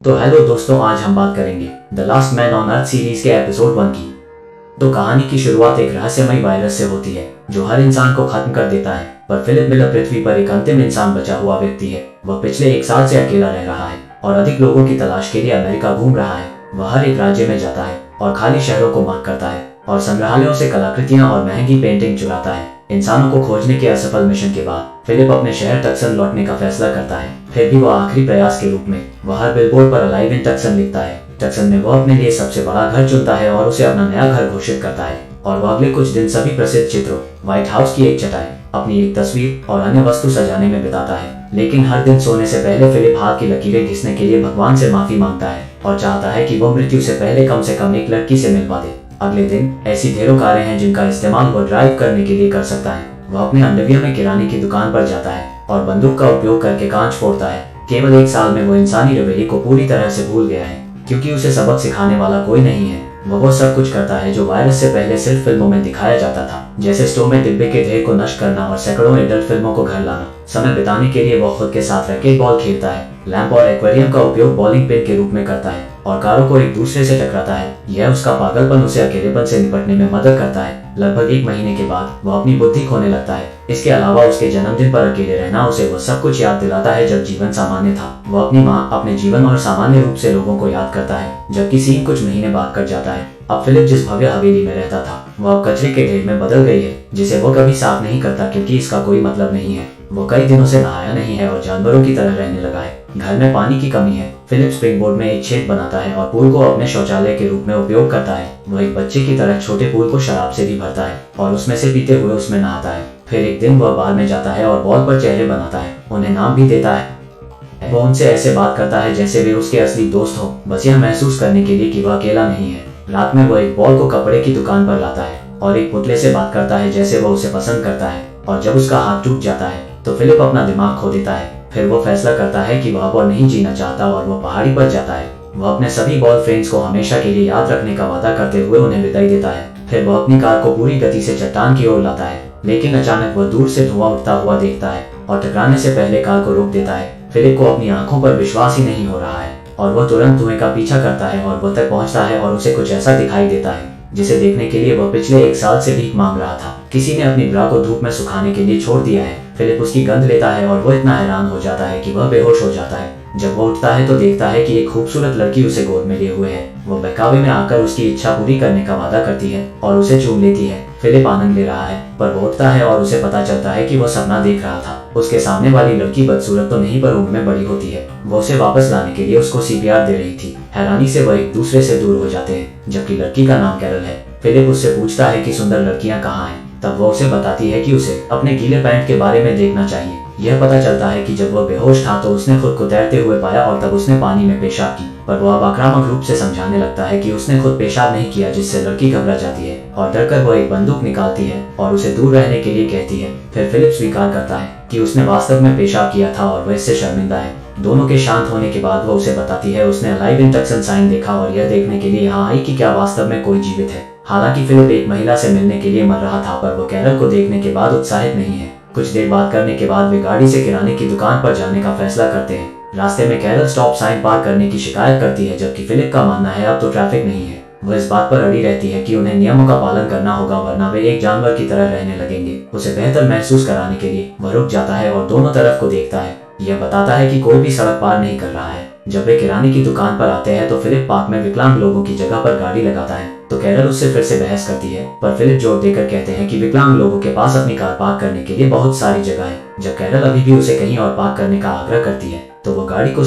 तो हेलो दोस्तों, आज हम बात करेंगे the last man on earth series के एपिसोड 1 की। तो कहानी की शुरुआत एक रहस्यमयी वायरस से होती है जो हर इंसान को खत्म कर देता है, पर फिलिप मिलर पृथ्वी पर एक अंतिम इंसान बचा हुआ व्यक्ति है। वह पिछले 1 साल से अकेला रह रहा है और अधिक लोगों की तलाश के लिए अमेरिका घूम रहा है। वह हर एक राज्य में जाता है और खाली शहरों को मार्क करता है और संग्रहालयों से कलाकृतियां और महंगी पेंटिंग चुराता है। इंसानों को खोजने के असफल मिशन के बाद फिलिप अपने शहर टक्सन लौटने का फैसला करता है। फिर भी वह आखिरी प्रयास के रूप में वह हर बिलबोर्ड पर अलाइव इन टक्सन लिखता है। टक्सन में वह अपने लिए सबसे बड़ा घर चुनता है और उसे अपना नया घर घोषित करता है। और वह अगले कुछ दिन सभी प्रसिद्ध चित्रों, व्हाइट हाउस की एक चटाई, अपनी एक तस्वीर और अन्य वस्तु सजाने में बिताता है। लेकिन हर दिन सोने से पहले फिलिप हाथ की लकीरें घिसने के लिए भगवान से माफी मांगता है और चाहता है कि वह मृत्यु से पहले कम से कम एक लड़की से मिलवा दे। अगले दिन ऐसी ढेरों कारें हैं जिनका इस्तेमाल वह ड्राइव करने के लिए कर सकता है। वह अपने अंडरवियर में किराने की दुकान पर जाता है और बंदूक का उपयोग करके कांच फोड़ता है। केवल 1 साल में वो इंसानी रवैये को पूरी तरह से भूल गया है, क्योंकि उसे सबक सिखाने वाला कोई नहीं है। वह सब कुछ करता है जो वायरस से पहले सिर्फ फिल्मों में दिखाया जाता था, जैसे स्टोव में डिब्बे के ढेर को नष्ट करना और सैकड़ों एडल्ट फिल्मों को घर लाना। समय बिताने के लिए वह खुद के साथ रैकेट बॉल खेलता है, लैंप और एक्वेरियम का उपयोग बॉलिंग पिन के रूप में करता है और कारों को एक दूसरे से टकराता है। यह उसका पागलपन उसे अकेलेपन से निपटने में मदद करता है। लगभग 1 महीने के बाद वह अपनी बुद्धि खोने लगता है। इसके अलावा उसके जन्मदिन पर अकेले रहना उसे वह सब कुछ याद दिलाता है जब जीवन सामान्य था। वह अपनी माँ, अपने जीवन और सामान्य रूप से लोगों को याद करता है, जबकि सीन कुछ महीने बाद कट जाता है। अब फिलिप जिस भव्य हवेली में रहता था वह अब कचरे के ढेर में बदल गई है, जिसे वह कभी साफ नहीं करता क्योंकि इसका कोई मतलब नहीं है। वो कई दिनों से नहाया नहीं है और जानवरों की तरह रहने लगा है। घर में पानी की कमी है। फिलिप स्प्रिंगबोर्ड में एक छेद बनाता है और पूल को अपने शौचालय के रूप में उपयोग करता है। वह एक बच्चे की तरह छोटे पूल को शराब से भी भरता है और उसमें से पीते हुए उसमें नहाता है। फिर एक दिन वह बार में जाता है और बॉल पर चेहरे बनाता है, उन्हें नाम भी देता है। वह उनसे ऐसे बात करता है जैसे वे उसके असली दोस्त हो, बस यह महसूस करने के लिए कि वह अकेला नहीं है। रात में वह एक बॉल को कपड़े की दुकान पर लाता है और एक पुतले से बात करता है जैसे वह उसे पसंद करता है। और जब उसका हाथ टूट जाता है तो फिलिप अपना दिमाग खो देता है। फिर वो फैसला करता है कि वह अब और नहीं जीना चाहता और वह पहाड़ी पर जाता है। वह अपने सभी बॉल फ्रेंड्स को हमेशा के लिए याद रखने का वादा करते हुए उन्हें विदाई देता है। फिर वह अपनी कार को पूरी गति से चट्टान की ओर लाता है, लेकिन अचानक वह दूर से धुआं उठता हुआ देखता है और टकराने से पहले कार को रोक देता है। फिलिप को अपनी आंखों पर विश्वास ही नहीं हो रहा है और वह तुरंत धुएं का पीछा करता है और वह तक पहुंचता है और उसे कुछ ऐसा दिखाई देता है जिसे देखने के लिए वह पिछले 1 साल से भीख मांग रहा था। किसी ने अपनी ब्रा को धूप में सुखाने के लिए छोड़ दिया है। फिलिप उसकी गंध लेता है और वह इतना हैरान हो जाता है कि वह बेहोश हो जाता है। जब वह उठता है तो देखता है कि एक खूबसूरत लड़की उसे गोद में लिए हुए है। वह बहकावे में आकर उसकी इच्छा पूरी करने का वादा करती है और उसे चूम लेती है। फिलिप आनंद ले रहा है, पर वो उठता है और उसे पता चलता है कि वह सपना देख रहा था। उसके सामने वाली लड़की बदसूरत तो नहीं पर उम्र में बड़ी होती है। वो उसे वापस लाने के लिए उसको सीपीआर दे रही थी। हैरानी से वह एक दूसरे से दूर हो जाते हैं, जबकि लड़की का नाम कैरल है। फिलिप उससे पूछता है कि सुंदर लड़कियां कहाँ हैं। तब वो उसे बताती है कि उसे अपने गीले पैंट के बारे में देखना चाहिए। यह पता चलता है कि जब वह बेहोश था तो उसने खुद को तैरते हुए पाया और तब उसने पानी में पेशाब की। पर वह अब आक्रामक रूप से समझाने लगता है कि उसने खुद पेशाब नहीं किया, जिससे लड़की घबरा जाती है और डरकर वह एक बंदूक निकालती है और उसे दूर रहने के लिए कहती है। फिर फिलिप स्वीकार करता है कि उसने वास्तव में पेशाब किया था और वह इससे शर्मिंदा है। दोनों के शांत होने के बाद वह उसे बताती है उसने अलाइव इन टक्सन साइन देखा और यह देखने के लिए यहाँ आई कि क्या वास्तव में कोई जीवित है। हालांकि फिलिप एक महिला से मिलने के लिए मर रहा था, पर वो कैरल को देखने के बाद उत्साहित नहीं है। कुछ देर बात करने के बाद वे गाड़ी से किराने की दुकान पर जाने का फैसला करते हैं। रास्ते में कैरल स्टॉप साइन पार करने की शिकायत करती है, जबकि फिलिप का मानना है अब तो ट्रैफिक नहीं है। वह इस बात पर अड़ी रहती है कि उन्हें नियमों का पालन करना होगा, वरना वे एक जानवर की तरह रहने लगेंगे। उसे बेहतर महसूस कराने के लिए वह रुक जाता है और दोनों तरफ को देखता है। यह बताता है कि कोई भी सड़क पार नहीं कर रहा है। जब वे किराने की दुकान पर आते हैं तो फिलिप पार्क में विकलांग लोगों की जगह पर गाड़ी लगाता है, तो कैरल उससे फिर से बहस करती है, पर फिलिप जोर देकर कहते हैं कि विकलांग लोगों के पास अपनी कार पार्क करने के लिए बहुत सारी जगह है। जब कैरल अभी भी उसे कहीं और पार्क करने का आग्रह करती है तो वो गाड़ी को